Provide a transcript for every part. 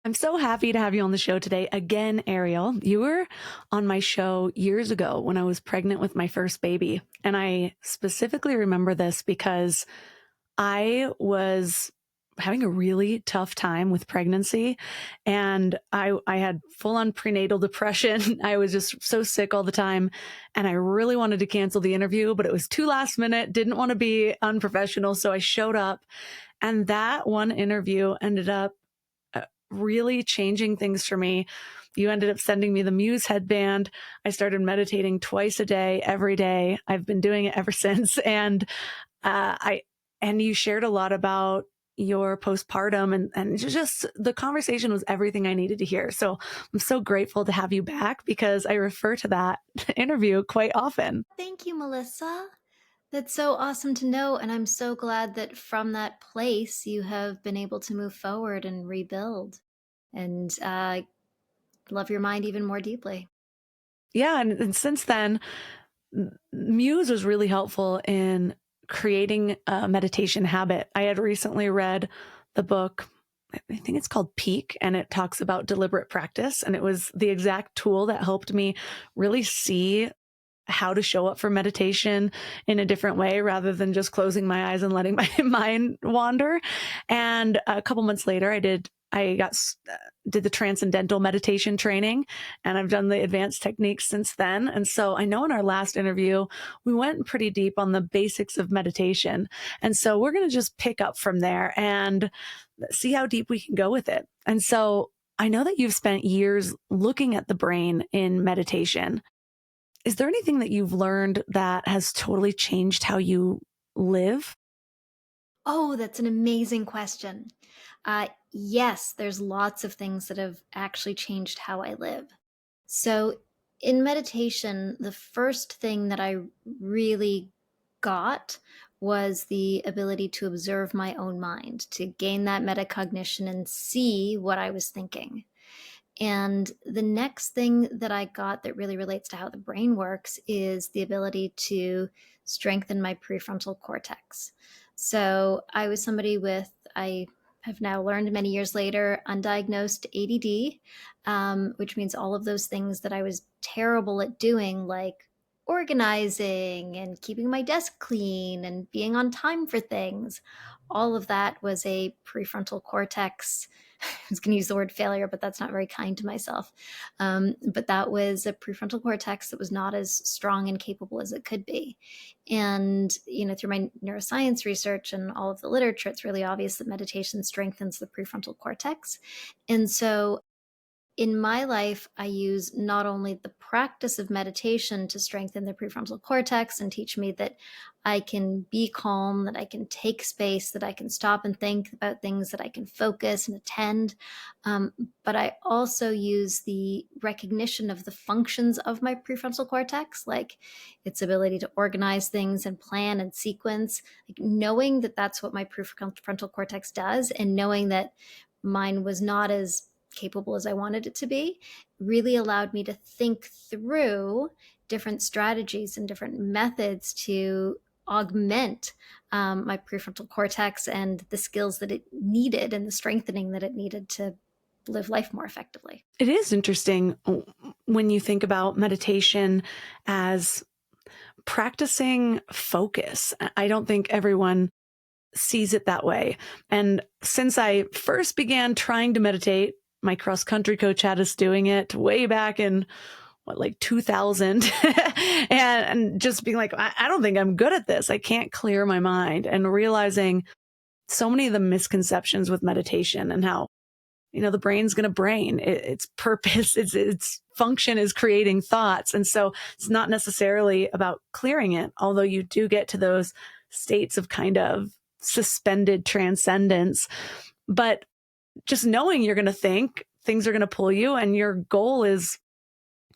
I'm so happy to have you on the show today. Again, Ariel, you were on my show years ago when I was pregnant with my first baby. And I specifically remember this because I was having a really tough time with pregnancy and I had full on prenatal depression. I was just so sick all the time and I really wanted to cancel the interview, but it was too last minute, didn't want to be unprofessional. So I showed up and that one interview ended up really changing things for me. You ended up sending me the Muse headband. I started meditating twice a day, every day. I've been doing it ever since. And I and you shared a lot about your postpartum and just the conversation was everything I needed to hear. So I'm so grateful to have you back because I refer to that interview quite often. Thank you, Melissa. That's so awesome to know. And I'm so glad that from that place you have been able to move forward and rebuild and love your mind even more deeply. Yeah. And since then, Muse was really helpful in creating a meditation habit. I had recently read the book, I think it's called Peak, and it talks about deliberate practice. And it was the exact tool that helped me really see how to show up for meditation in a different way rather than just closing my eyes and letting my mind wander. And a couple months later, did the transcendental meditation training and I've done the advanced techniques since then. And so I know in our last interview, we went pretty deep on the basics of meditation. And so we're going to just pick up from there and see how deep we can go with it. And so I know that you've spent years looking at the brain in meditation. Is there anything that you've learned that has totally changed how you live? Oh, that's an amazing question. Yes, there's lots of things that have actually changed how I live. So, in meditation, the first thing that I really got was the ability to observe my own mind, to gain that metacognition and see what I was thinking. And the next thing that I got that really relates to how the brain works is the ability to strengthen my prefrontal cortex. So I was somebody with, I have now learned many years later, undiagnosed ADD, which means all of those things that I was terrible at doing, like organizing and keeping my desk clean and being on time for things. All of that was a prefrontal cortex. I was going to use the word failure, but that's not very kind to myself. But that was a prefrontal cortex that was not as strong and capable as it could be. And, through my neuroscience research and all of the literature, it's really obvious that meditation strengthens the prefrontal cortex. And so in my life, I use not only the practice of meditation to strengthen the prefrontal cortex and teach me that I can be calm, that I can take space, that I can stop and think about things, that I can focus and attend. But I also use the recognition of the functions of my prefrontal cortex, like its ability to organize things and plan and sequence, like knowing that that's what my prefrontal cortex does, and knowing that mine was not as capable as I wanted it to be, really allowed me to think through different strategies and different methods to augment my prefrontal cortex and the skills that it needed and the strengthening that it needed to live life more effectively. It is interesting when you think about meditation as practicing focus. I don't think everyone sees it that way. And since I first began trying to meditate, my cross country coach had us doing it way back in like 2000 and just being like, I don't think I'm good at this. I can't clear my mind, and realizing so many of the misconceptions with meditation and how, the brain's going to brain. Its purpose, its function is creating thoughts. And so it's not necessarily about clearing it, although you do get to those states of kind of suspended transcendence. But just knowing you're going to think, things are going to pull you, and your goal is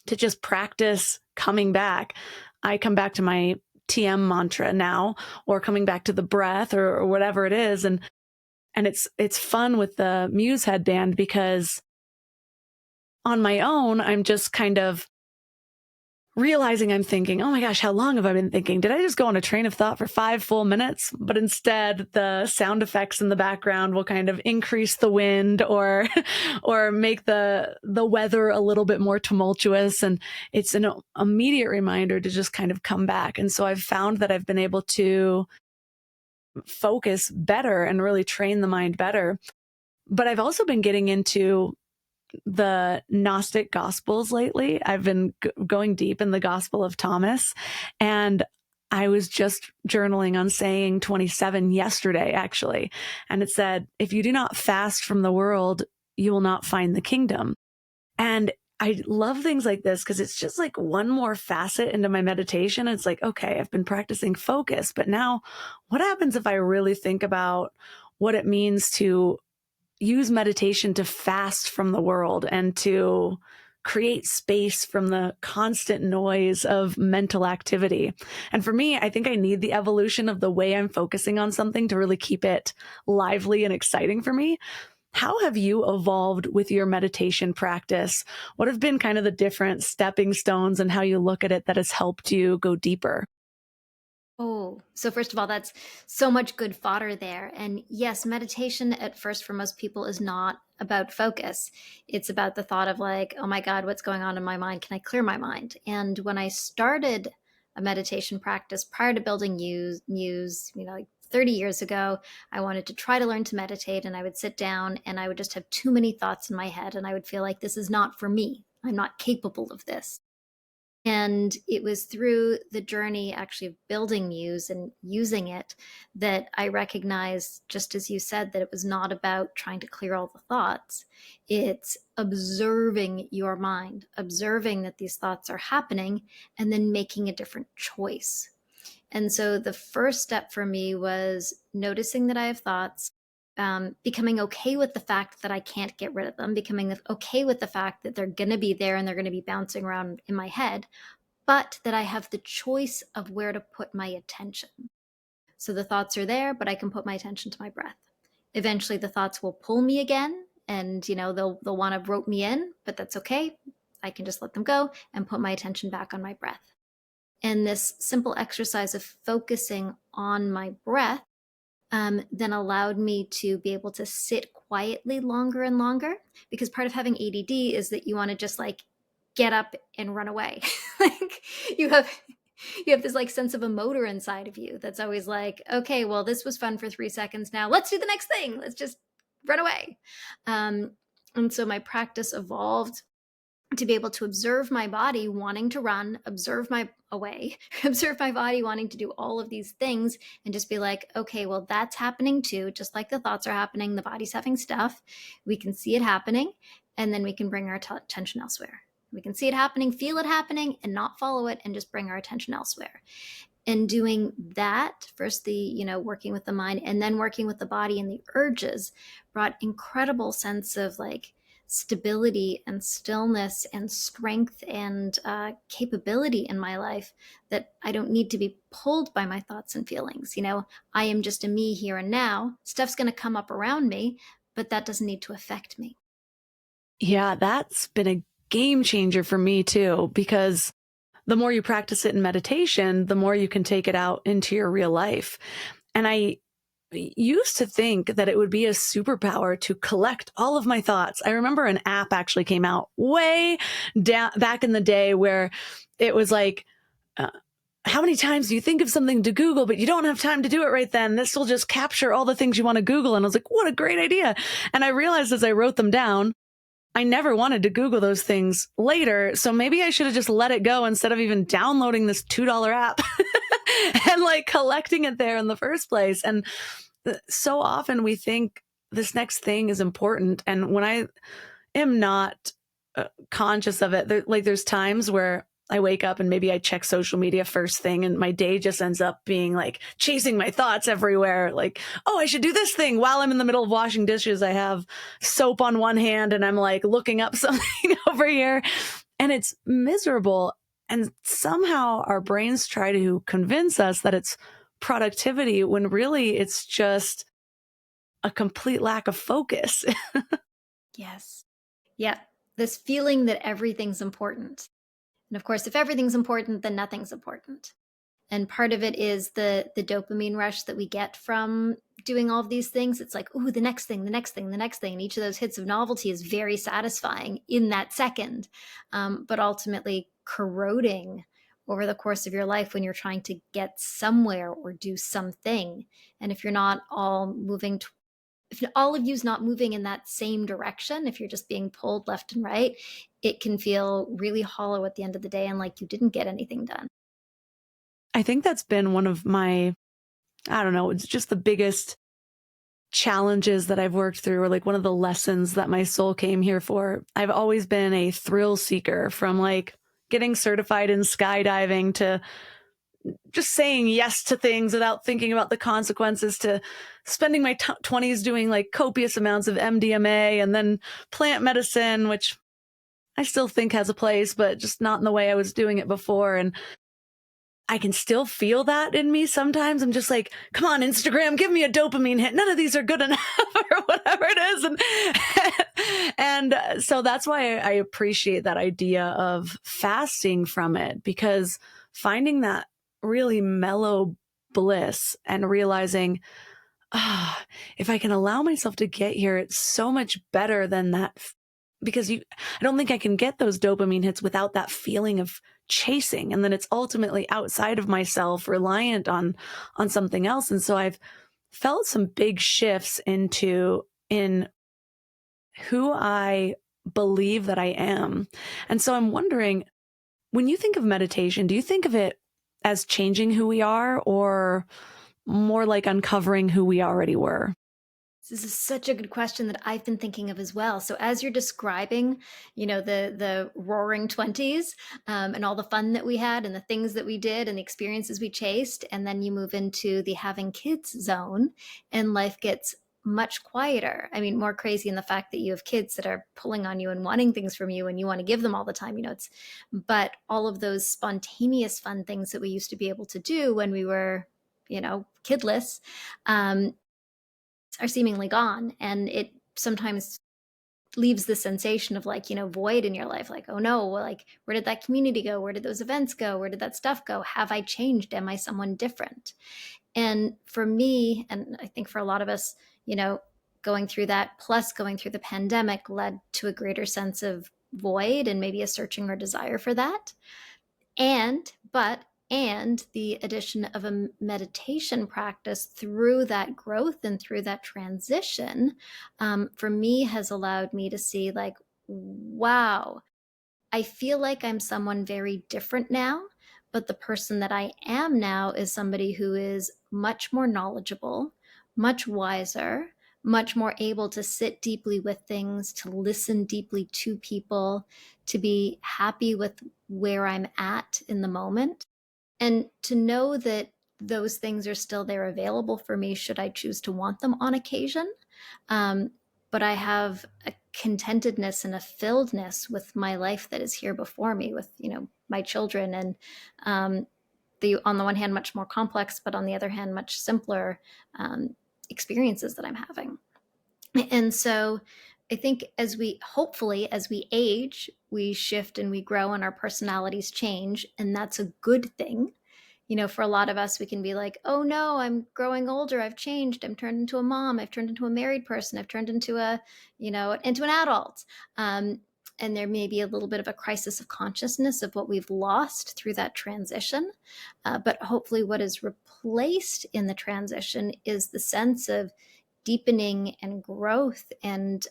to just practice coming back. I come back to my TM mantra now, or coming back to the breath or whatever it is. And it's fun with the Muse headband because on my own, I'm just kind of realizing I'm thinking, oh my gosh, how long have I been thinking? Did I just go on a train of thought for 5 full minutes? But instead, the sound effects in the background will kind of increase the wind or or make the weather a little bit more tumultuous. And it's an immediate reminder to just kind of come back. And so I've found that I've been able to focus better and really train the mind better. But I've also been getting into the Gnostic Gospels lately. I've been going deep in the Gospel of Thomas, and I was just journaling on saying 27 yesterday, actually. And it said, if you do not fast from the world, you will not find the kingdom. And I love things like this because it's just like one more facet into my meditation. It's like, okay, I've been practicing focus, but now what happens if I really think about what it means to use meditation to fast from the world and to create space from the constant noise of mental activity? And for me, I think I need the evolution of the way I'm focusing on something to really keep it lively and exciting for me. How have you evolved with your meditation practice? What have been kind of the different stepping stones and how you look at it that has helped you go deeper? Oh, so first of all, that's so much good fodder there. And yes, meditation at first for most people is not about focus. It's about the thought of like, oh my God, what's going on in my mind? Can I clear my mind? And when I started a meditation practice prior to building Muse, like 30 years ago, I wanted to try to learn to meditate, and I would sit down and I would just have too many thoughts in my head, and I would feel like this is not for me. I'm not capable of this. And it was through the journey actually of building Muse and using it that I recognized, just as you said, that it was not about trying to clear all the thoughts. It's observing your mind, observing that these thoughts are happening, and then making a different choice. And so the first step for me was noticing that I have thoughts, becoming okay with the fact that I can't get rid of them, becoming okay with the fact that they're going to be there and they're going to be bouncing around in my head, but that I have the choice of where to put my attention. So the thoughts are there, but I can put my attention to my breath. Eventually the thoughts will pull me again, and they'll want to rope me in, but that's okay. I can just let them go and put my attention back on my breath. And this simple exercise of focusing on my breath then allowed me to be able to sit quietly longer and longer, because part of having ADD is that you want to just like get up and run away. Like you have you have this like sense of a motor inside of you that's always like, okay, well, this was fun for 3 seconds. Now let's do the next thing. Let's just run away. Um, and so my practice evolved to be able to observe my body wanting to run, observe my away, observe my body wanting to do all of these things, and just be like, okay, well, that's happening too. Just like the thoughts are happening, the body's having stuff. We can see it happening, and then we can bring our attention elsewhere. We can see it happening, feel it happening, and not follow it, and just bring our attention elsewhere. And doing that, first working with the mind and then working with the body and the urges, brought incredible sense of like stability and stillness and strength and capability in my life, that I don't need to be pulled by my thoughts and feelings. I am just a me here and now. Stuff's going to come up around me, but that doesn't need to affect me. Yeah, that's been a game changer for me too, because the more you practice it in meditation, the more you can take it out into your real life. And I used to think that it would be a superpower to collect all of my thoughts. I remember an app actually came out way down back in the day where it was like, how many times do you think of something to Google, but you don't have time to do it right then? This will just capture all the things you want to Google. And I was like, what a great idea. And I realized as I wrote them down, I never wanted to Google those things later. So maybe I should have just let it go instead of even downloading this $2 app and like collecting it there in the first place. And so often we think this next thing is important. And when I am not conscious of it, there's times where I wake up and maybe I check social media first thing and my day just ends up being like chasing my thoughts everywhere. Like, oh, I should do this thing while I'm in the middle of washing dishes. I have soap on one hand and I'm like looking up something over here, and it's miserable. And somehow our brains try to convince us that it's productivity when really it's just a complete lack of focus. Yes. Yeah. This feeling that everything's important. And of course, if everything's important, then nothing's important. And part of it is the dopamine rush that we get from doing all of these things. It's like, ooh, the next thing, the next thing, the next thing. And each of those hits of novelty is very satisfying in that second, but ultimately corroding over the course of your life when you're trying to get somewhere or do something. And if you're not all moving, if all of you's not moving in that same direction, if you're just being pulled left and right, it can feel really hollow at the end of the day and like you didn't get anything done. I think that's been one of my, I don't know, it's just the biggest challenges that I've worked through, or like one of the lessons that my soul came here for. I've always been a thrill seeker, from like getting certified in skydiving to just saying yes to things without thinking about the consequences, to spending my 20s doing like copious amounts of MDMA and then plant medicine, which I still think has a place, but just not in the way I was doing it before. And I can still feel that in me sometimes. I'm just like, come on, Instagram, give me a dopamine hit. None of these are good enough or whatever it is. And so that's why I appreciate that idea of fasting from it, because finding that really mellow bliss and realizing, if I can allow myself to get here, it's so much better than that. Because I don't think I can get those dopamine hits without that feeling of chasing. And then it's ultimately outside of myself, reliant on something else. And so I've felt some big shifts in who I believe that I am. And so I'm wondering, when you think of meditation, do you think of it as changing who we are, or more like uncovering who we already were? This is such a good question that I've been thinking of as well. So as you're describing, the roaring 20s, and all the fun that we had and the things that we did and the experiences we chased, and then you move into the having kids zone and life gets much quieter. I mean, more crazy in the fact that you have kids that are pulling on you and wanting things from you and you want to give them all the time, but all of those spontaneous fun things that we used to be able to do when we were, kidless, are seemingly gone. And it sometimes leaves the sensation of like, void in your life. Like, oh no, like, where did that community go? Where did those events go? Where did that stuff go? Have I changed? Am I someone different? And for me, and I think for a lot of us, going through that, plus going through the pandemic, led to a greater sense of void and maybe a searching or desire for that. And the addition of a meditation practice through that growth and through that transition, for me, has allowed me to see like, wow, I feel like I'm someone very different now, but the person that I am now is somebody who is much more knowledgeable, much wiser, much more able to sit deeply with things, to listen deeply to people, to be happy with where I'm at in the moment, and to know that those things are still there available for me should I choose to want them on occasion. But I have a contentedness and a filledness with my life that is here before me, with my children, and on the one hand much more complex, but on the other hand much simpler experiences that I'm having. And so I think as we age, we shift and we grow and our personalities change, and that's a good thing. For a lot of us, we can be like, oh no, I'm growing older. I've changed. I'm turned into a mom. I've turned into a married person. I've turned into into an adult. And there may be a little bit of a crisis of consciousness of what we've lost through that transition. But hopefully what is replaced in the transition is the sense of deepening and growth and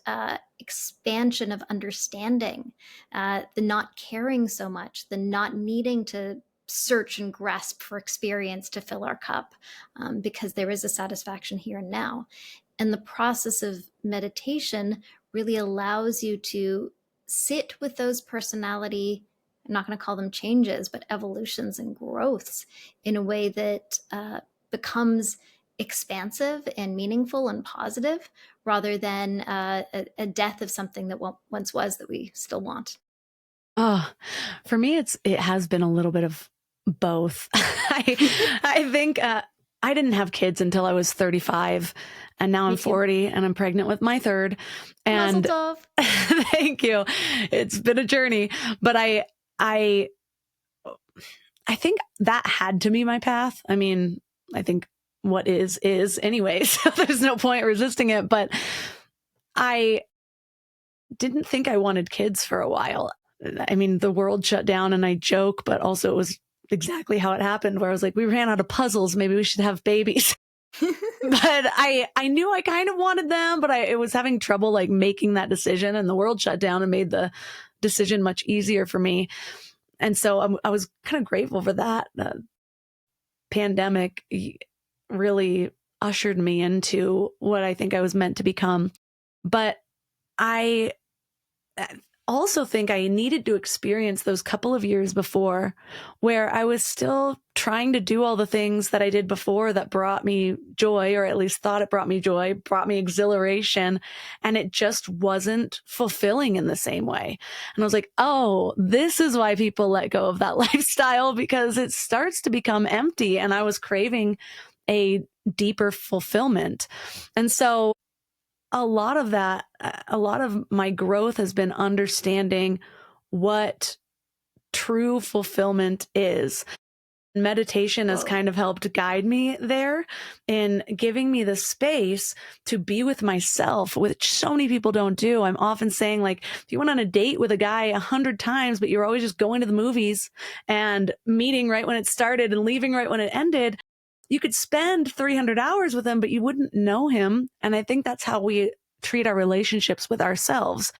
expansion of understanding, the not caring so much, the not needing to search and grasp for experience to fill our cup, because there is a satisfaction here and now. And the process of meditation really allows you to sit with those personality, I'm not going to call them changes, but evolutions and growths in a way that becomes expansive and meaningful and positive, rather than a death of something that once was that we still want. Oh, for me, it has been a little bit of both. I think I didn't have kids until I was 35, and now I'm 40 and I'm pregnant with my third. And Mazel tov. thank you. It's been a journey, but I I think that had to be my path. I mean, I think what is anyway, so there's no point resisting it. But I didn't think I wanted kids for a while. I mean, the world shut down, and I joke, but also it was exactly how it happened, where I was like, we ran out of puzzles. Maybe we should have babies. But I knew I kind of wanted them, but I was having trouble like making that decision, and the world shut down and made the decision much easier for me. And so I was kind of grateful for that. Pandemic really ushered me into what I think I was meant to become. But I also think I needed to experience those couple of years before where I was still trying to do all the things that I did before that brought me joy, or at least thought it brought me joy, brought me exhilaration. And it just wasn't fulfilling in the same way. And I was like, oh, this is why people let go of that lifestyle, because it starts to become empty. And I was craving a deeper fulfillment. And so a lot of my growth has been understanding what true fulfillment is. Meditation has kind of helped guide me there in giving me the space to be with myself, which so many people don't do. I'm often saying, like, if you went on a date with a guy 100 times, but you're always just going to the movies and meeting right when it started and leaving right when it ended, you could spend 300 hours with him, but you wouldn't know him. And I think that's how we treat our relationships with ourselves.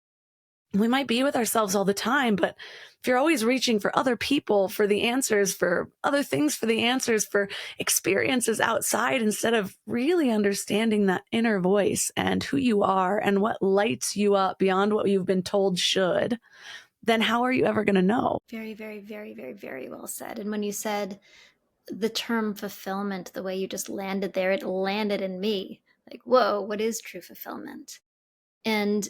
We might be with ourselves all the time, but if you're always reaching for other people for the answers, for other things, for the answers, for experiences outside, instead of really understanding that inner voice and who you are and what lights you up beyond what you've been told should, then how are you ever going to know? Very, very, very, very, very well said. And when you said the term fulfillment, the way you just landed there, it landed in me. Like, whoa, what is true fulfillment? And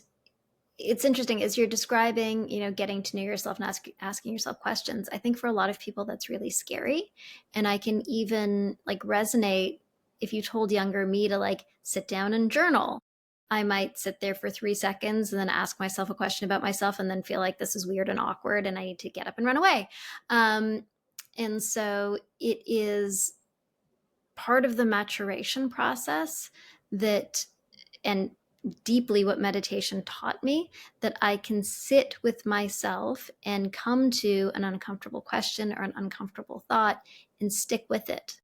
it's interesting as you're describing, getting to know yourself and asking yourself questions. I think for a lot of people that's really scary. And I can even like resonate if you told younger me to like sit down and journal. I might sit there for 3 seconds and then ask myself a question about myself and then feel like this is weird and awkward and I need to get up and run away. And so it is part of the maturation process that, and deeply what meditation taught me, that I can sit with myself and come to an uncomfortable question or an uncomfortable thought and stick with it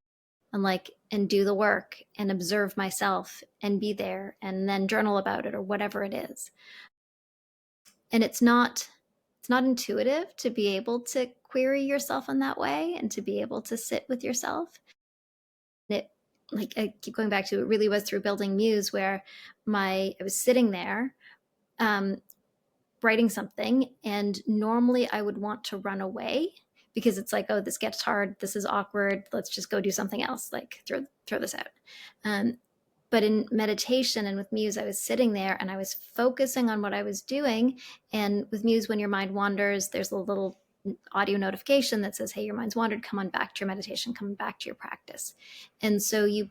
and do the work and observe myself and be there and then journal about it or whatever it is. And it's not intuitive to be able to query yourself in that way and to be able to sit with yourself. It, like, I keep going back to, it really was through building Muse where I was sitting there writing something, and normally I would want to run away because it's like, oh, this gets hard, this is awkward, let's just go do something else, like throw this out. But in meditation and with Muse, I was sitting there and I was focusing on what I was doing. And with Muse, when your mind wanders, there's a little audio notification that says, hey, your mind's wandered, come on back to your meditation, come back to your practice. And so you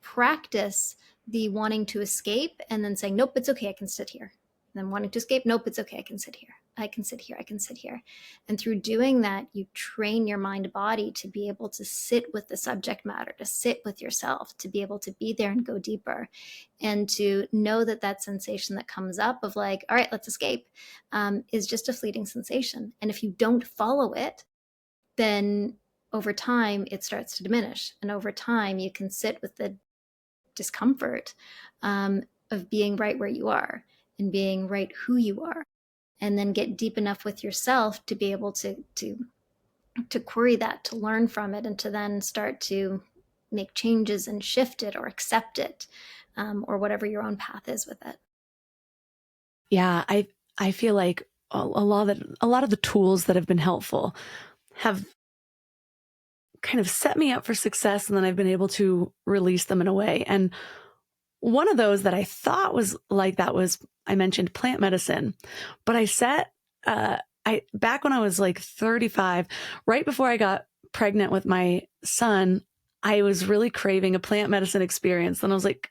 practice the wanting to escape and then saying, nope, it's okay, I can sit here. And then wanting to escape, nope, it's okay, I can sit here. I can sit here, I can sit here. And through doing that, you train your mind body to be able to sit with the subject matter, to sit with yourself, to be able to be there and go deeper, and to know that that sensation that comes up of like, all right, let's escape, is just a fleeting sensation. And if you don't follow it, then over time, it starts to diminish. And over time, you can sit with the discomfort of being right where you are and being right who you are, and then get deep enough with yourself to be able to query that, to learn from it, and to then start to make changes and shift it or accept it, or whatever your own path is with it. Yeah, I feel like a lot of the tools that have been helpful have kind of set me up for success, and then I've been able to release them in a way. And one of those that I thought was like that was, I mentioned plant medicine, but back when I was like 35, right before I got pregnant with my son, I was really craving a plant medicine experience. And I was like,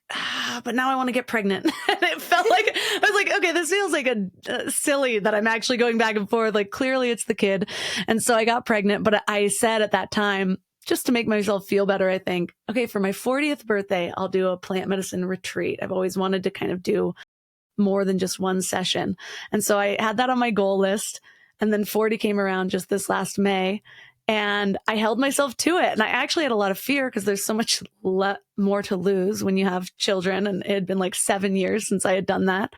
but now I want to get pregnant. And it felt like, I was like, okay, this feels like a silly that I'm actually going back and forth. Like clearly it's the kid. And so I got pregnant, but I said at that time, just to make myself feel better, I think, okay, for my 40th birthday, I'll do a plant medicine retreat. I've always wanted to kind of do more than just one session. And so I had that on my goal list. And then 40 came around just this last May. And I held myself to it. And I actually had a lot of fear because there's so much more to lose when you have children. And it had been like 7 years since I had done that.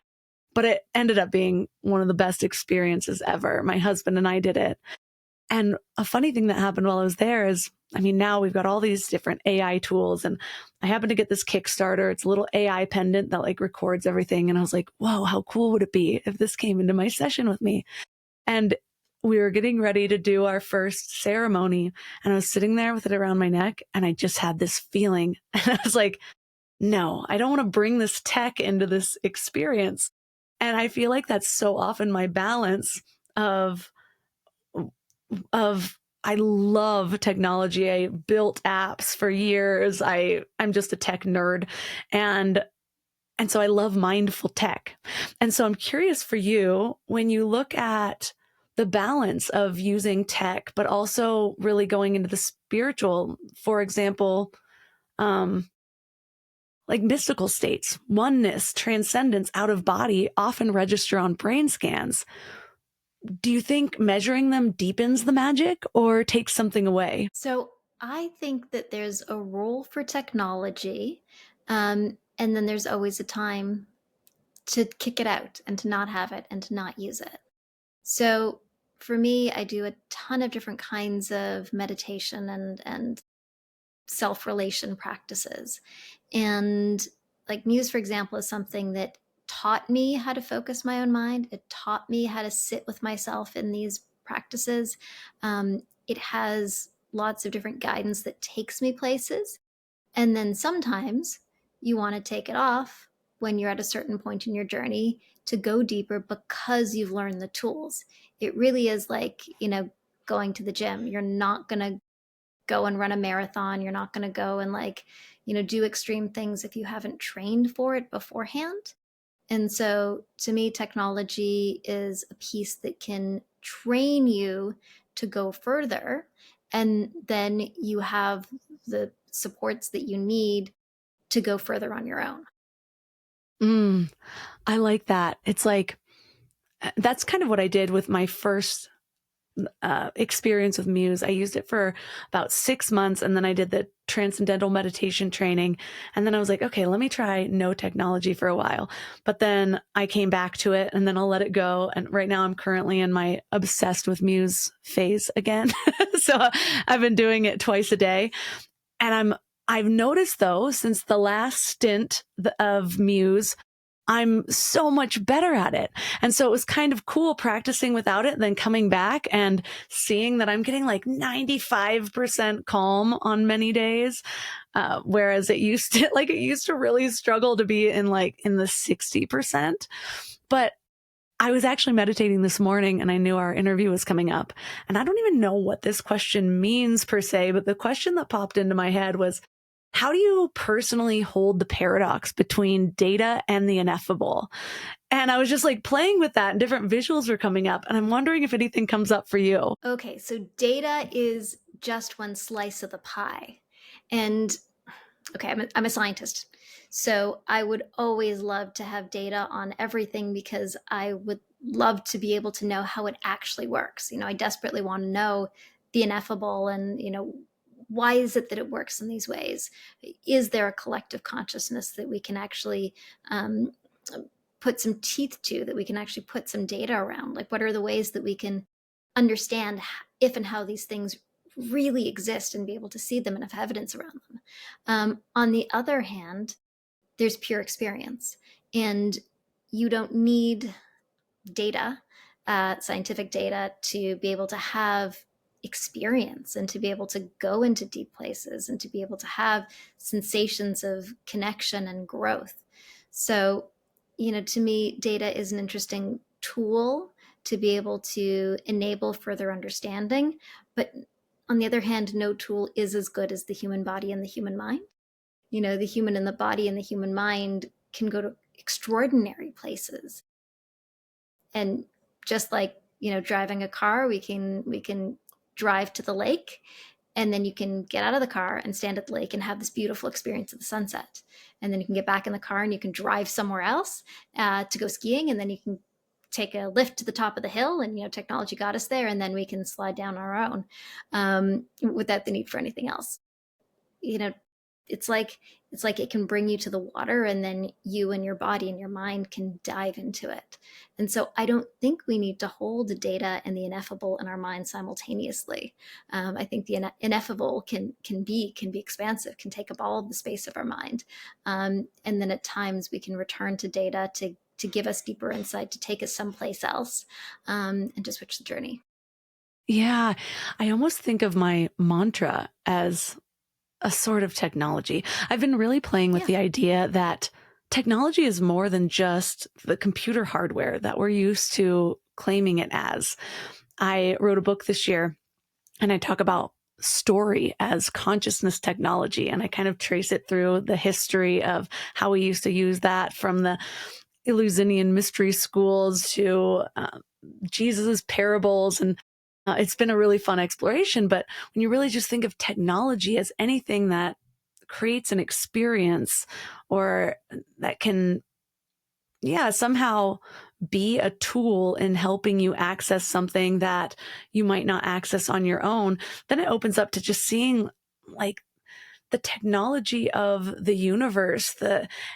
But it ended up being one of the best experiences ever. My husband and I did it. And a funny thing that happened while I was there is, I mean, now we've got all these different AI tools, and I happened to get this Kickstarter. It's a little AI pendant that like records everything. And I was like, whoa, how cool would it be if this came into my session with me? And we were getting ready to do our first ceremony, and I was sitting there with it around my neck, and I just had this feeling. And I was like, no, I don't want to bring this tech into this experience. And I feel like that's so often my balance of I love technology. I built apps for years. I'm just a tech nerd. And so I love mindful tech. And so I'm curious for you, when you look at the balance of using tech, but also really going into the spiritual, for example, like mystical states, oneness, transcendence, out of body often register on brain scans. Do you think measuring them deepens the magic or takes something away? So I think that there's a role for technology, and then there's always a time to kick it out and to not have it and to not use it. So for me, I do a ton of different kinds of meditation and self-relation practices. And like Muse, for example, is something that taught me how to focus my own mind. It taught me how to sit with myself in these practices. It has lots of different guidance that takes me places. And then sometimes you want to take it off when you're at a certain point in your journey to go deeper because you've learned the tools. It really is like, going to the gym. You're not going to go and run a marathon. You're not going to go and do extreme things if you haven't trained for it beforehand. And so to me, technology is a piece that can train you to go further. And then you have the supports that you need to go further on your own. I like that. It's like, that's kind of what I did with my first experience with Muse. I used it for about 6 months, and then I did the transcendental meditation training. And then I was like, okay, let me try no technology for a while. But then I came back to it, and then I'll let it go. And right now I'm currently in my obsessed with Muse phase again. So I've been doing it twice a day. And I've noticed though, since the last stint of Muse, I'm so much better at it. And so it was kind of cool practicing without it, then coming back and seeing that I'm getting like 95% calm on many days. Whereas it used to really struggle to be in the 60%. But I was actually meditating this morning, and I knew our interview was coming up, and I don't even know what this question means per se, but the question that popped into my head was, how do you personally hold the paradox between data and the ineffable? And I was just like playing with that, and different visuals were coming up. And I'm wondering if anything comes up for you. Okay, so data is just one slice of the pie. And okay, I'm a scientist. So I would always love to have data on everything because I would love to be able to know how it actually works. I desperately want to know the ineffable and, why is it that it works in these ways? Is there a collective consciousness that we can actually put some teeth to, that we can actually put some data around? Like, what are the ways that we can understand if and how these things really exist and be able to see them and have evidence around them? On the other hand, there's pure experience, and you don't need data, scientific data, to be able to have experience and to be able to go into deep places and to be able to have sensations of connection and growth. So, to me, data is an interesting tool to be able to enable further understanding, but On the other hand, no tool is as good as the human body and the human mind. The human and the body and the human mind can go to extraordinary places. And just like, driving a car, we can drive to the lake, and then you can get out of the car and stand at the lake and have this beautiful experience of the sunset. And then you can get back in the car and you can drive somewhere else to go skiing, and then you can take a lift to the top of the hill, and technology got us there, and then we can slide down our own without the need for anything else. you know it's like it can bring you to the water, and then you and your body and your mind can dive into it. And so I don't think we need to hold the data and the ineffable in our mind simultaneously. I think the ineffable can be expansive, can take up all of the space of our mind, and then at times we can return to data to give us deeper insight, to take us someplace else, and to switch the journey. Yeah, I almost think of my mantra as a sort of technology. I've been really playing with Yeah. the idea that technology is more than just the computer hardware that we're used to claiming it as. I wrote a book this year and I talk about story as consciousness technology. And I kind of trace it through the history of how we used to use that, from the Eleusinian mystery schools to Jesus's parables. And it's been a really fun exploration. But when you really just think of technology as anything that creates an experience, or that can, yeah, somehow be a tool in helping you access something that you might not access on your own, then it opens up to just seeing like the technology of the universe.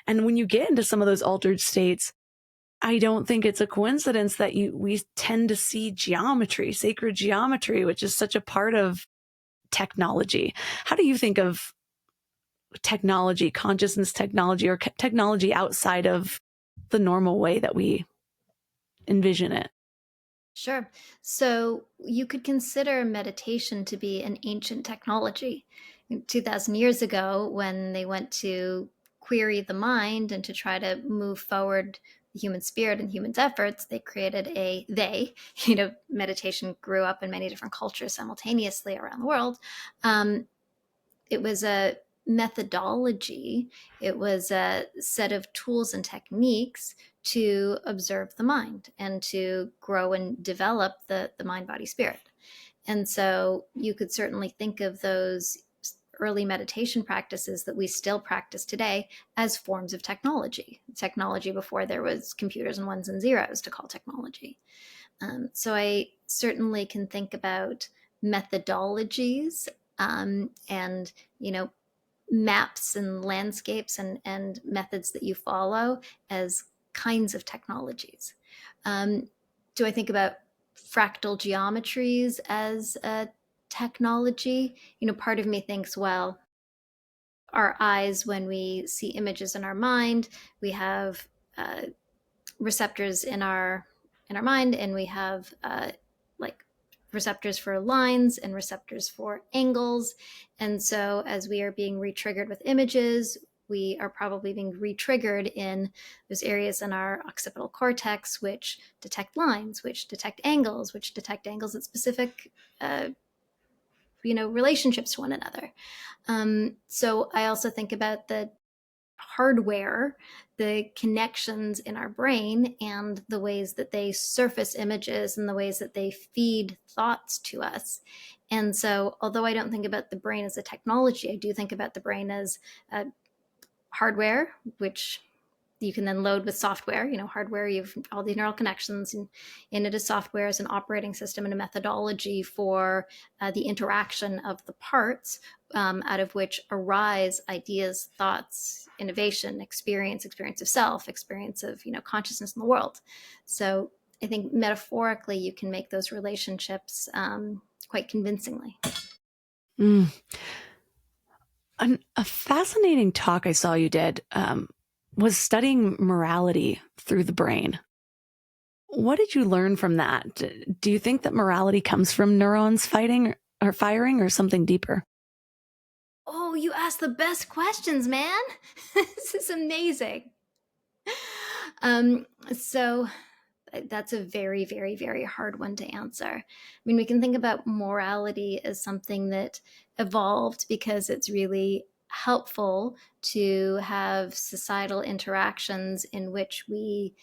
And when you get into some of those altered states, I don't think it's a coincidence that we tend to see geometry, sacred geometry, which is such a part of technology. How do you think of technology, consciousness technology, or technology outside of the normal way that we envision it? Sure. So you could consider meditation to be an ancient technology. 2,000 years ago, when they went to query the mind and to try to move forward the human spirit and humans' efforts, they created meditation grew up in many different cultures simultaneously around the world. It was a methodology, it was a set of tools and techniques to observe the mind and to grow and develop the mind, body, spirit. And so you could certainly think of those early meditation practices that we still practice today as forms of technology before there was computers and ones and zeros to call technology. So I certainly can think about methodologies, and maps and landscapes and methods that you follow as kinds of technologies. Do I think about fractal geometries as a technology? Part of me thinks, well, our eyes, when we see images in our mind, we have uh, receptors in our mind, and we have like receptors for lines and receptors for angles. And so as we are being re-triggered with images, we are probably being re-triggered in those areas in our occipital cortex, which detect lines, which detect angles, at specific relationships to one another. So I also think about the hardware, the connections in our brain, and the ways that they surface images and the ways that they feed thoughts to us. And so, although I don't think about the brain as a technology, I do think about the brain as hardware, which you can then load with software. Hardware, you have all the neural connections, and in it is software as an operating system and a methodology for the interaction of the parts, out of which arise ideas, thoughts, innovation, experience of self, experience of consciousness in the world. So I think metaphorically you can make those relationships quite convincingly. Mm. A fascinating talk I saw you did was studying morality through the brain. What did you learn from that? Do you think that morality comes from neurons fighting or firing, or something deeper? Oh, you asked the best questions, man. This is amazing. So That's a very, very, very hard one to answer. I mean, we can think about morality as something that evolved because it's really helpful to have societal interactions in which we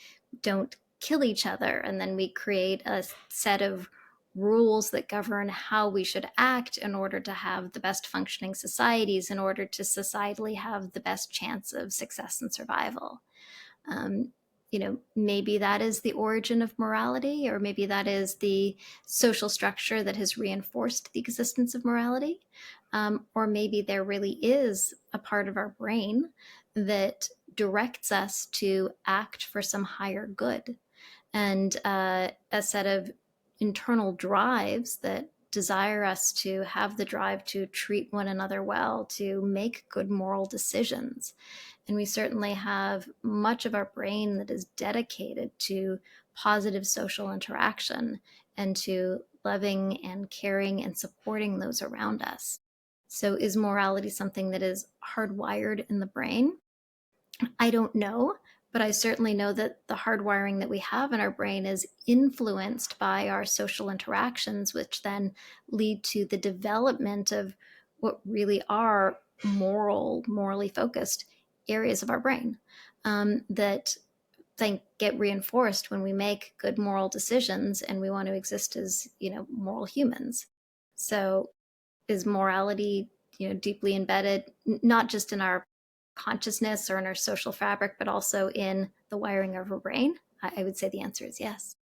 don't kill each other, and then we create a set of rules that govern how we should act in order to have the best functioning societies, in order to societally have the best chance of success and survival. Um, maybe that is the origin of morality, or maybe that is the social structure that has reinforced the existence of morality. Or maybe there really is a part of our brain that directs us to act for some higher good, and a set of internal drives that desire us to have the drive to treat one another well, to make good moral decisions. And we certainly have much of our brain that is dedicated to positive social interaction and to loving and caring and supporting those around us. So, is morality something that is hardwired in the brain? I don't know, but I certainly know that the hardwiring that we have in our brain is influenced by our social interactions, which then lead to the development of what really are morally focused areas of our brain, that then get reinforced when we make good moral decisions and we want to exist as, moral humans. So is morality, deeply embedded, not just in our consciousness or in our social fabric, but also in the wiring of our brain? I would say the answer is yes.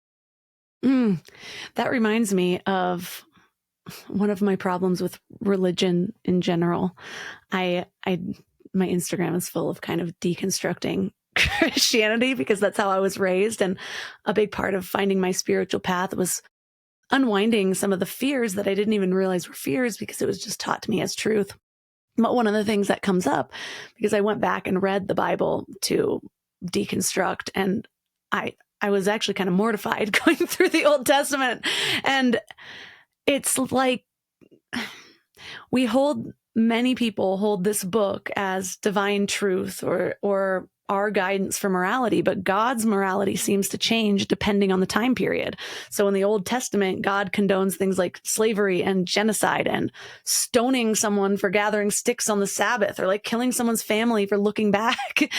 That reminds me of one of my problems with religion in general. My Instagram is full of kind of deconstructing Christianity because that's how I was raised. And a big part of finding my spiritual path was unwinding some of the fears that I didn't even realize were fears because it was just taught to me as truth. But one of the things that comes up, because I went back and read the Bible to deconstruct, and I was actually kind of mortified going through the Old Testament. And it's like many people hold this book as divine truth or our guidance for morality, but God's morality seems to change depending on the time period. So in the Old Testament, God condones things like slavery and genocide and stoning someone for gathering sticks on the Sabbath, or like killing someone's family for looking back.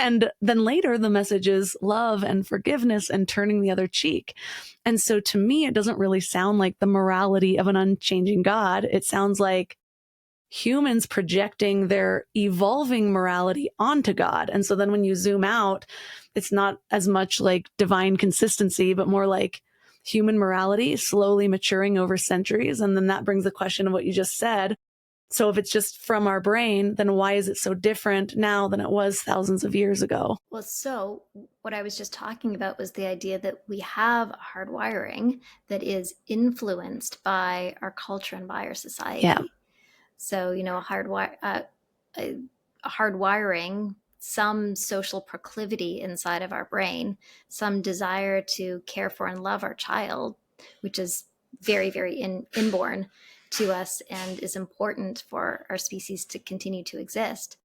And then later the message is love and forgiveness and turning the other cheek. And so to me, it doesn't really sound like the morality of an unchanging God. It sounds like humans projecting their evolving morality onto God. And so then when you zoom out, it's not as much like divine consistency, but more like human morality slowly maturing over centuries. And then that brings the question of what you just said. So if it's just from our brain, then why is it so different now than it was thousands of years ago? Well, so what I was just talking about was the idea that we have a hardwiring that is influenced by our culture and by our society. Yeah. So, a hardwiring, some social proclivity inside of our brain, some desire to care for and love our child, which is very, very inborn to us and is important for our species to continue to exist.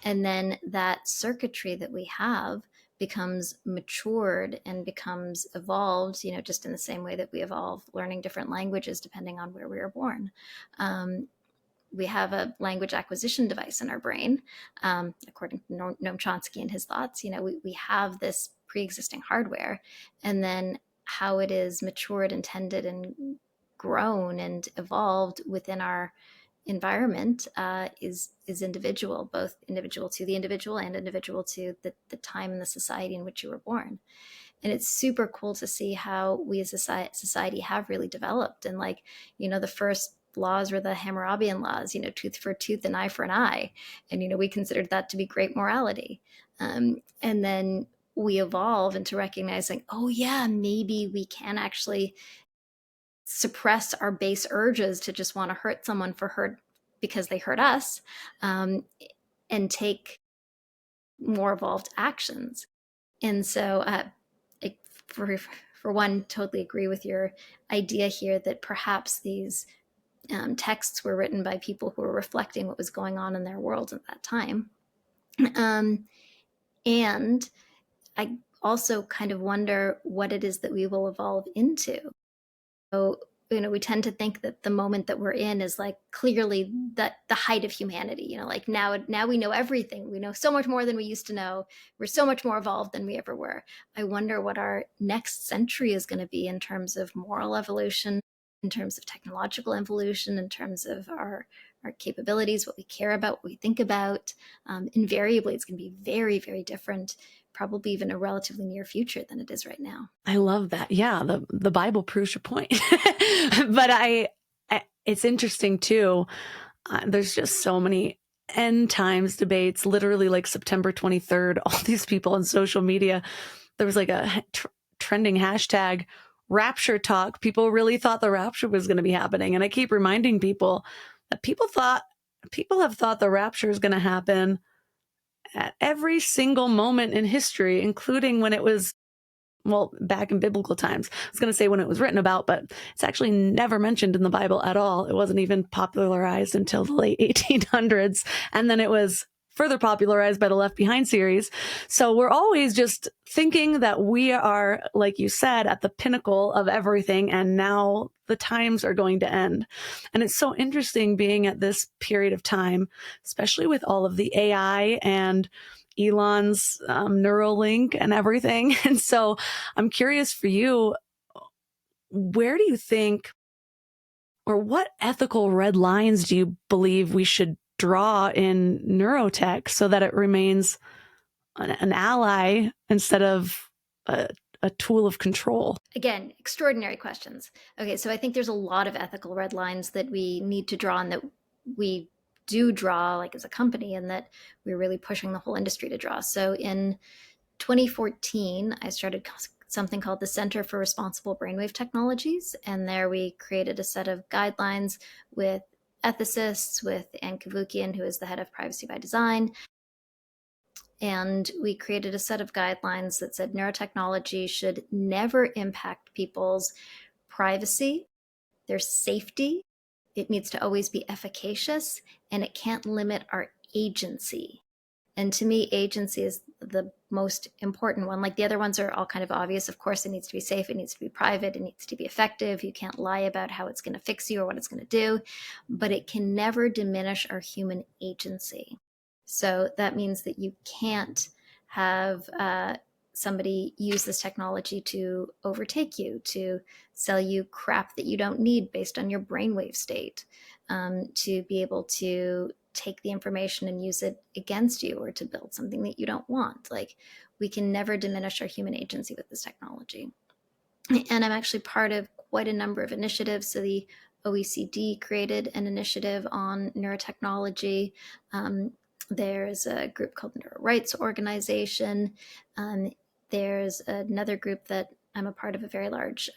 And then that circuitry that we have becomes matured and becomes evolved, just in the same way that we evolve learning different languages depending on where we were born. We have a language acquisition device in our brain. According to Noam Chomsky and his thoughts, we have this pre-existing hardware, and then how it is matured and tended and grown and evolved within our environment is individual, both individual to the individual and individual to the time and the society in which you were born. And it's super cool to see how we as a society have really developed. And the first laws were the Hammurabian laws, tooth for a tooth and eye for an eye. And, we considered that to be great morality. And then we evolve into recognizing, oh yeah, maybe we can actually suppress our base urges to just want to hurt someone because they hurt us, and take more evolved actions. And so, for one, totally agree with your idea here that perhaps these texts were written by people who were reflecting what was going on in their world at that time. And also kind of wonder what it is that we will evolve into. So, we tend to think that the moment that we're in is like clearly the height of humanity. Like now we know everything. We know so much more than we used to know. We're so much more evolved than we ever were. I wonder what our next century is going to be in terms of moral evolution, in terms of technological evolution, in terms of our capabilities, what we care about, what we think about. Invariably, it's going to be very, very different, probably even a relatively near future than it is right now. I love that. Yeah, the Bible proves your point. But it's interesting too. There's just so many end times debates, literally like September 23rd, all these people on social media. There was like a trending hashtag rapture talk. People really thought the rapture was going to be happening. And I keep reminding people that people have thought the rapture is going to happen at every single moment in history, including when it was, well, back in biblical times. I was going to say when it was written about, but it's actually never mentioned in the Bible at all. It wasn't even popularized until the late 1800s. And then it was further popularized by the Left Behind series. So we're always just thinking that we are, like you said, at the pinnacle of everything. And now the times are going to end. And it's so interesting being at this period of time, especially with all of the AI and Elon's Neuralink and everything. And so I'm curious for you, where do you think, or what ethical red lines do you believe we should draw in neurotech so that it remains an ally instead of a tool of control? Again, extraordinary questions. Okay, so I think there's a lot of ethical red lines that we need to draw and that we do draw, like as a company, and that we're really pushing the whole industry to draw. So in 2014, I started something called the Center for Responsible Brainwave Technologies. And there we created a set of guidelines with ethicists, with Ann Cavoukian, who is the head of Privacy by Design. And we created a set of guidelines that said neurotechnology should never impact people's privacy, their safety. It needs to always be efficacious, and it can't limit our agency. And to me, agency is the most important one. Like the other ones are all kind of obvious. Of course, it needs to be safe. It needs to be private. It needs to be effective. You can't lie about how it's going to fix you or what it's going to do. But it can never diminish our human agency. So that means that you can't have somebody use this technology to overtake you, to sell you crap that you don't need based on your brainwave state, to be able to take the information and use it against you, or to build something that you don't want. Like, we can never diminish our human agency with this technology. And I'm actually part of quite a number of initiatives. So the OECD created an initiative on neurotechnology. There's a group called Neuro Rights Organization. There's another group that I'm a part of, a very large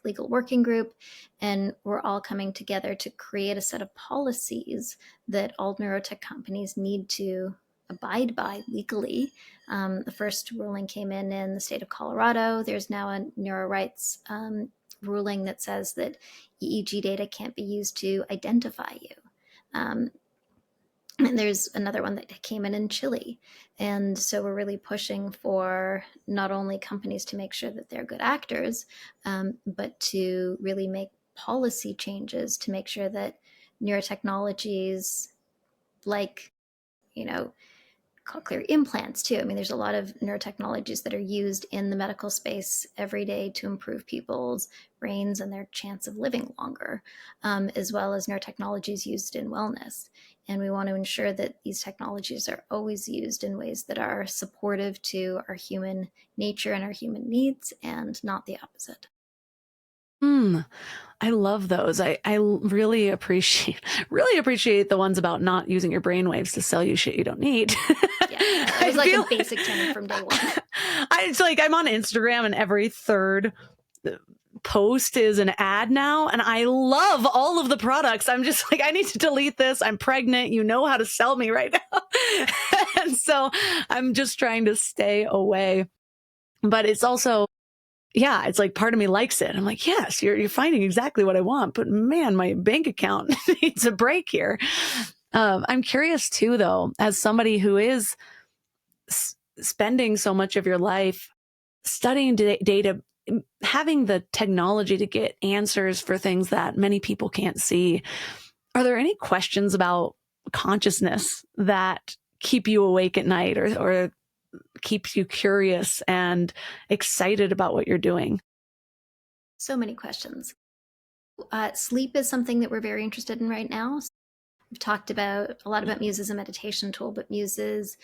legal working group, and we're all coming together to create a set of policies that all neurotech companies need to abide by legally. The first ruling came in the state of Colorado. There's now a neuro rights ruling that says that EEG data can't be used to identify you. And there's another one that came in Chile. And so we're really pushing for not only companies to make sure that they're good actors, but to really make policy changes to make sure that neurotechnologies like, cochlear implants too. I mean, there's a lot of neurotechnologies that are used in the medical space every day to improve people's brains and their chance of living longer, as well as neurotechnologies used in wellness. And we want to ensure that these technologies are always used in ways that are supportive to our human nature and our human needs, and not the opposite. I love those. I really appreciate the ones about not using your brainwaves to sell you shit you don't need. Yeah, it was like a basic tenet from day one. It's like I'm on Instagram and every third post is an ad now, and I love all of the products. I'm just like, I need to delete this. I'm pregnant. You know how to sell me right now. And so I'm just trying to stay away. But it's also, yeah, it's like part of me likes it. I'm like, yes, you're finding exactly what I want. But man, my bank account needs a break here. I'm curious too, though, as somebody who is spending so much of your life studying data, having the technology to get answers for things that many people can't see. Are there any questions about consciousness that keep you awake at night, or keeps you curious and excited about what you're doing? So many questions. Sleep is something that we're very interested in right now. We've talked about a lot about Muse as a meditation tool, but Muse's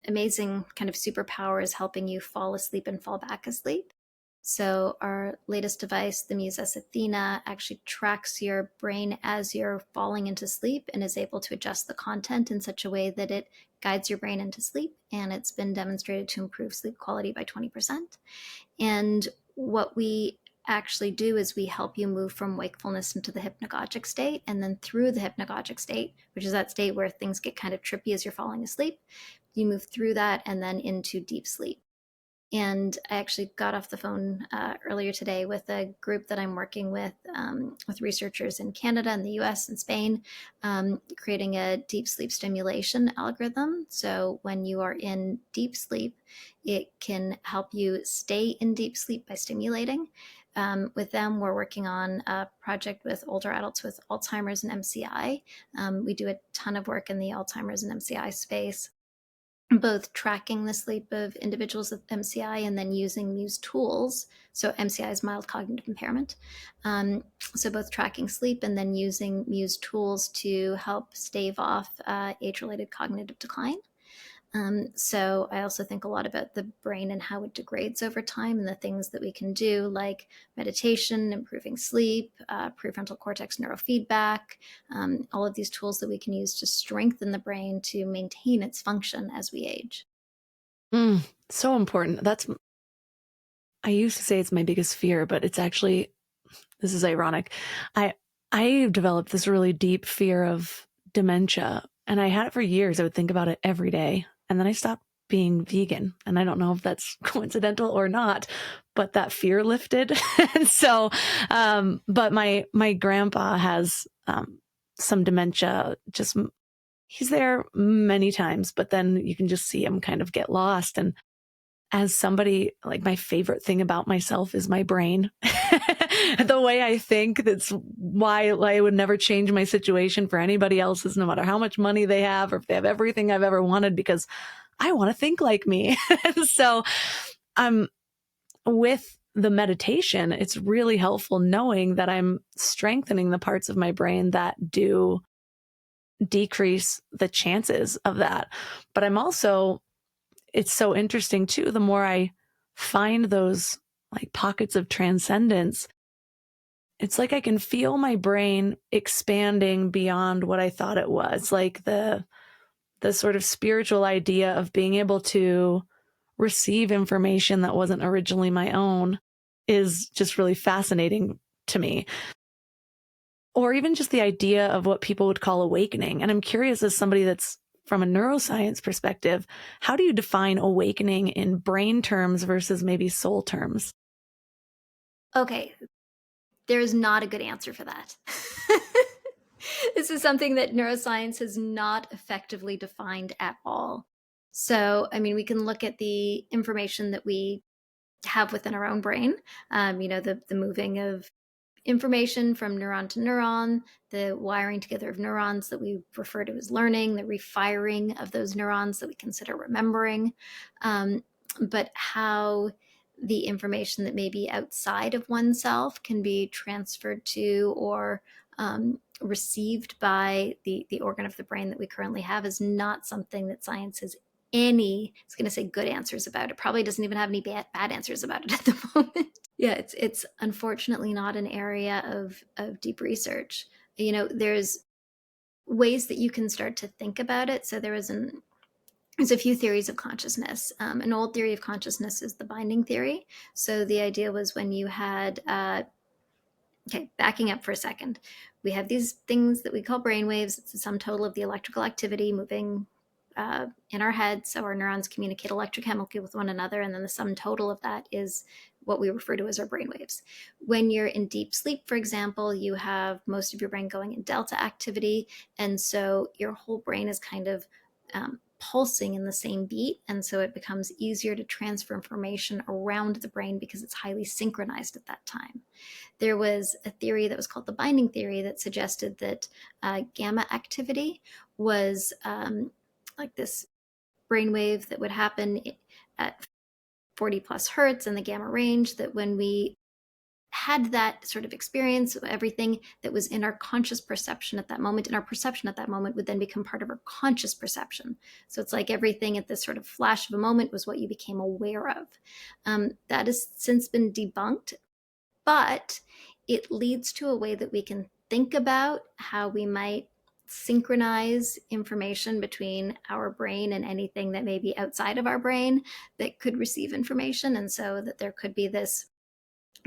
amazing kind of superpower is helping you fall asleep and fall back asleep. So our latest device, the Muse S Athena, actually tracks your brain as you're falling into sleep and is able to adjust the content in such a way that it guides your brain into sleep. And it's been demonstrated to improve sleep quality by 20%. And what we actually do is we help you move from wakefulness into the hypnagogic state, and then through the hypnagogic state, which is that state where things get kind of trippy as you're falling asleep, you move through that and then into deep sleep. And I actually got off the phone earlier today with a group that I'm working with researchers in Canada and the US and Spain, creating a deep sleep stimulation algorithm. So when you are in deep sleep, it can help you stay in deep sleep by stimulating. With them, we're working on a project with older adults with Alzheimer's and MCI. We do a ton of work in the Alzheimer's and MCI space, both tracking the sleep of individuals with MCI and then using Muse tools. So MCI is mild cognitive impairment. So both tracking sleep and then using Muse tools to help stave off age-related cognitive decline. So I also think a lot about the brain and how it degrades over time, and the things that we can do, like meditation, improving sleep, prefrontal cortex neurofeedback, all of these tools that we can use to strengthen the brain to maintain its function as we age. So important. I used to say it's my biggest fear, but it's actually, this is ironic. I developed this really deep fear of dementia, and I had it for years. I would think about it every day. And then I stopped being vegan. And I don't know if that's coincidental or not, but that fear lifted. And so, but my grandpa has some dementia. He's there many times, but then you can just see him kind of get lost. And as somebody, like, my favorite thing about myself is my brain. The way I think, that's why I would never change my situation for anybody else's, no matter how much money they have or if they have everything I've ever wanted, because I want to think like me. And so with the meditation, it's really helpful knowing that I'm strengthening the parts of my brain that do decrease the chances of that. But it's so interesting too, the more I find those like pockets of transcendence, it's like I can feel my brain expanding beyond what I thought it was. Like the sort of spiritual idea of being able to receive information that wasn't originally my own is just really fascinating to me. Or even just the idea of what people would call awakening. And I'm curious, as somebody that's from a neuroscience perspective, how do you define awakening in brain terms versus maybe soul terms? Okay, there is not a good answer for that. This is something that neuroscience has not effectively defined at all. So, I mean, we can look at the information that we have within our own brain, the moving of information from neuron to neuron, the wiring together of neurons that we refer to as learning, the refiring of those neurons that we consider remembering. But how the information that may be outside of oneself can be transferred to or received by the organ of the brain that we currently have is not something that science has it's going to say good answers about. It probably doesn't even have any bad answers about it at the moment. Yeah, it's unfortunately not an area of deep research. There's ways that you can start to think about it. So there's a few theories of consciousness. An old theory of consciousness is the binding theory. So the idea was when you had okay, backing up for a second, we have these things that we call brainwaves. It's the sum total of the electrical activity moving in our heads. So our neurons communicate electrochemically with one another, and then the sum total of that is what we refer to as our brainwaves. When you're in deep sleep, for example, you have most of your brain going in delta activity, and so your whole brain is kind of pulsing in the same beat. And so it becomes easier to transfer information around the brain because it's highly synchronized at that time. There was a theory that was called the binding theory that suggested that gamma activity was like this brainwave that would happen at 40 plus hertz in the gamma range, that when we had that sort of experience, everything that was in our conscious perception at that moment, and our perception at that moment would then become part of our conscious perception. So it's like everything at this sort of flash of a moment was what you became aware of. That has since been debunked, but it leads to a way that we can think about how we might synchronize information between our brain and anything that may be outside of our brain that could receive information. And so that there could be this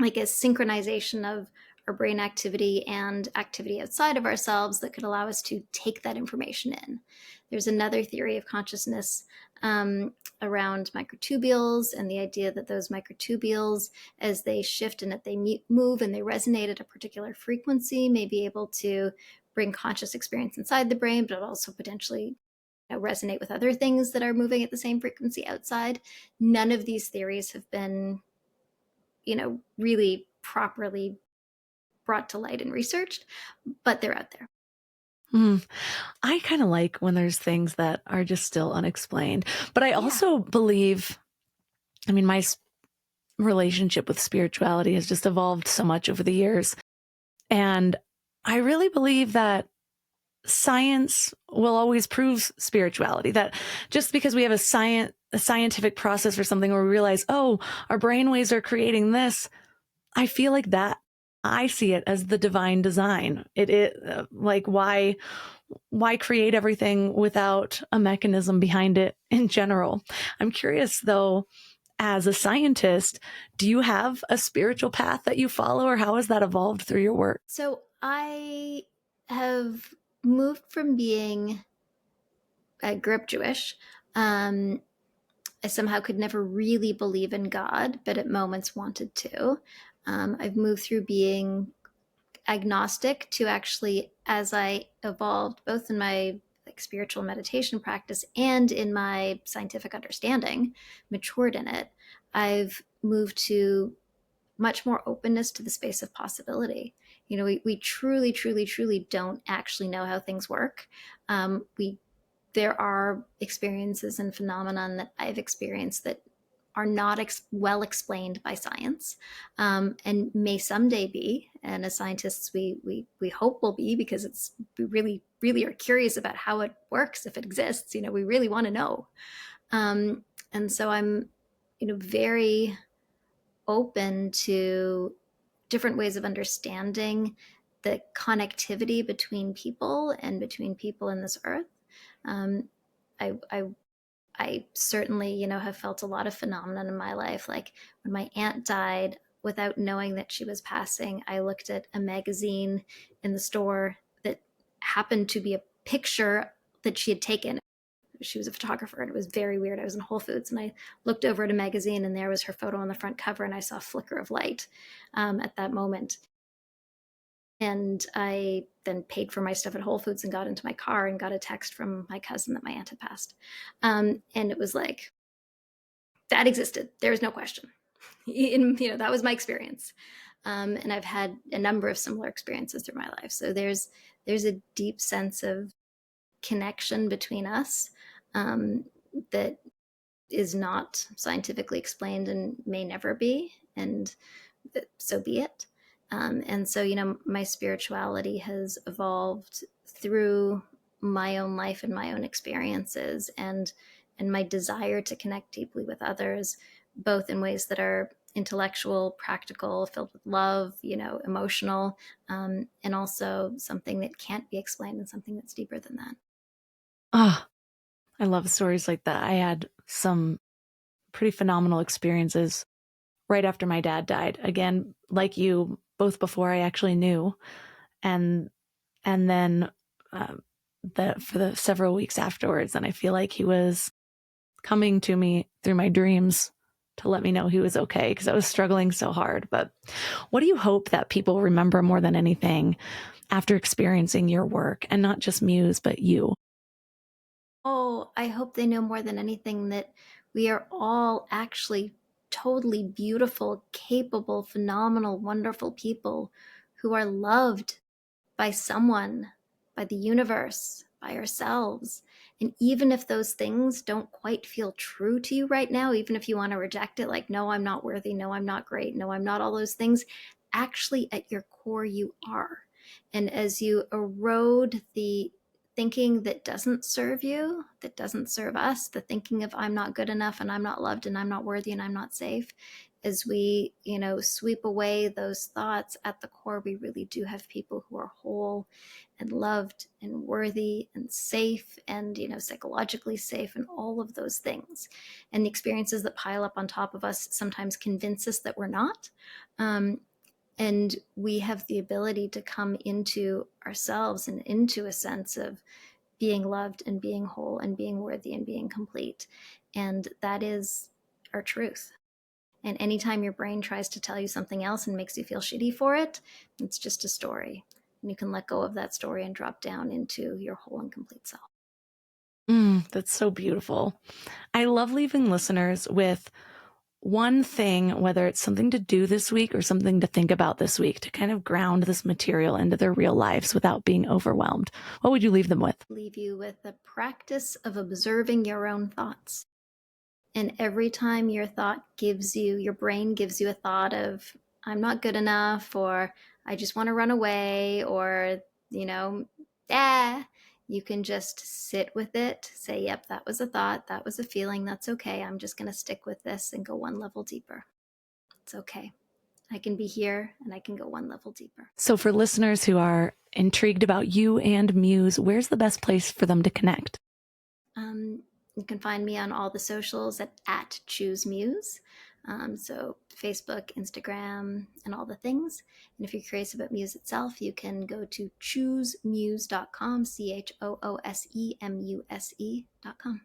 like a synchronization of our brain activity and activity outside of ourselves that could allow us to take that information in. There's another theory of consciousness around microtubules, and the idea that those microtubules, as they shift and that they move and they resonate at a particular frequency, may be able to bring conscious experience inside the brain, but also potentially resonate with other things that are moving at the same frequency outside. None of these theories have been really properly brought to light and researched, but they're out there. I kind of like when there's things that are just still unexplained, but I also believe, my relationship with spirituality has just evolved so much over the years. And I really believe that science will always prove spirituality, that just because we have a scientific process or something where we realize, oh, our brainwaves are creating this, I feel like that I see it as the divine design. Like why create everything without a mechanism behind it in general? I'm curious though, as a scientist, do you have a spiritual path that you follow, or how has that evolved through your work? So I have moved from being, I grew up Jewish. I somehow could never really believe in God, but at moments wanted to. I've moved through being agnostic to actually, as I evolved, both in my spiritual meditation practice and in my scientific understanding, matured in it, I've moved to much more openness to the space of possibility. We truly, truly, truly don't actually know how things work. There are experiences and phenomenon that I've experienced that are not well explained by science, and may someday be. And as scientists, we hope will be, because we really, really are curious about how it works, if it exists. We really want to know. And so I'm, very open to different ways of understanding the connectivity between people and between people in this earth. I certainly, have felt a lot of phenomenon in my life. Like when my aunt died, without knowing that she was passing, I looked at a magazine in the store that happened to be a picture that she had taken. She was a photographer, and it was very weird. I was in Whole Foods and I looked over at a magazine, and there was her photo on the front cover, and I saw a flicker of light at that moment. And I then paid for my stuff at Whole Foods and got into my car and got a text from my cousin that my aunt had passed. And it was like, that existed. There was no question. That was my experience. And I've had a number of similar experiences through my life. So there's a deep sense of connection between us that is not scientifically explained and may never be. And so be it. And so, my spirituality has evolved through my own life and my own experiences, and my desire to connect deeply with others, both in ways that are intellectual, practical, filled with love, emotional, and also something that can't be explained, and something that's deeper than that. Oh, I love stories like that. I had some pretty phenomenal experiences right after my dad died. Again, like you, both before I actually knew, and then for the several weeks afterwards. And I feel like he was coming to me through my dreams to let me know he was okay, because I was struggling so hard. But what do you hope that people remember more than anything after experiencing your work, and not just Muse, but you? Oh, I hope they know more than anything that we are all actually totally beautiful, capable, phenomenal, wonderful people who are loved by someone, by the universe, by ourselves. And even if those things don't quite feel true to you right now, even if you want to reject it, like, no, I'm not worthy, no, I'm not great, no, I'm not all those things, actually at your core, you are. And as you erode the thinking that doesn't serve you, that doesn't serve us, the thinking of I'm not good enough and I'm not loved and I'm not worthy and I'm not safe, as we, sweep away those thoughts, at the core, we really do have people who are whole and loved and worthy and safe and, psychologically safe and all of those things. And the experiences that pile up on top of us sometimes convince us that we're not. And we have the ability to come into ourselves and into a sense of being loved and being whole and being worthy and being complete. And that is our truth. And anytime your brain tries to tell you something else and makes you feel shitty for it, it's just a story. And you can let go of that story and drop down into your whole and complete self. That's so beautiful. I love leaving listeners with one thing, whether it's something to do this week or something to think about this week, to kind of ground this material into their real lives without being overwhelmed. What would you leave them with? Leave you with the practice of observing your own thoughts. And every time your brain gives you a thought of, I'm not good enough, or I just want to run away, or, you can just sit with it, say, yep, that was a thought, that was a feeling, that's okay. I'm just going to stick with this and go one level deeper. It's okay. I can be here and I can go one level deeper. So for listeners who are intrigued about you and Muse, where's the best place for them to connect? You can find me on all the socials at Choose Muse. So Facebook, Instagram, and all the things. And if you're curious about Muse itself, you can go to choosemuse.com, CHOOSEMUSE.com.